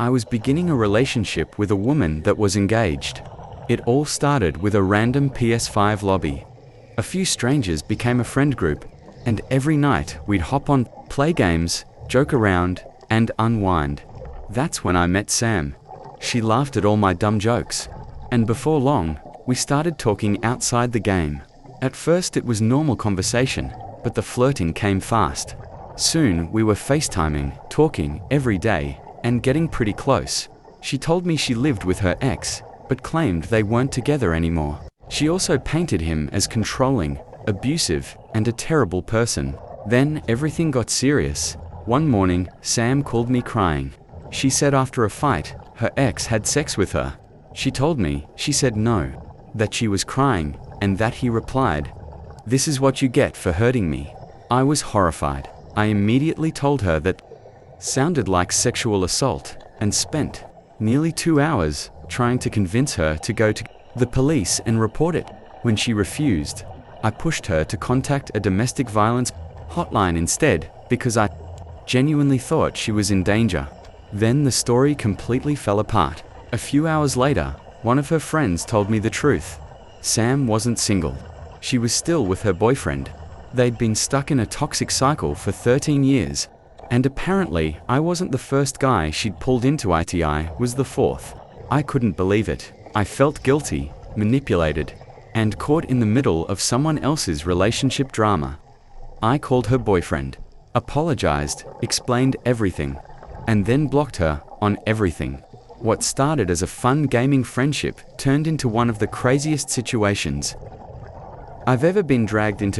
I was beginning a relationship with a woman that was engaged. It all started with a random PS5 lobby. A few strangers became a friend group, and every night we'd hop on, play games, joke around, and unwind. That's when I met Sam. She laughed at all my dumb jokes. And before long, we started talking outside the game. At first it was normal conversation, but the flirting came fast. Soon we were FaceTiming, talking every day, and getting pretty close. She told me she lived with her ex, but claimed they weren't together anymore. She also painted him as controlling, abusive, and a terrible person. Then everything got serious. One morning, Sam called me crying. She said after a fight, her ex had sex with her. She told me, she said no, that she was crying, and that he replied, "This is what you get for hurting me." I was horrified. I immediately told her that sounded like sexual assault, and spent nearly 2 hours trying to convince her to go to the police and report it. When she refused, I pushed her to contact a domestic violence hotline instead, because I genuinely thought she was in danger. Then the story completely fell apart. A few hours later, one of her friends told me the truth. Sam wasn't single. She was still with her boyfriend. They'd been stuck in a toxic cycle for 13 years. And apparently, I wasn't the first guy she'd pulled into it, I was the fourth. I couldn't believe it. I felt guilty, manipulated, and caught in the middle of someone else's relationship drama. I called her boyfriend, apologized, explained everything, and then blocked her on everything. What started as a fun gaming friendship turned into one of the craziest situations I've ever been dragged into.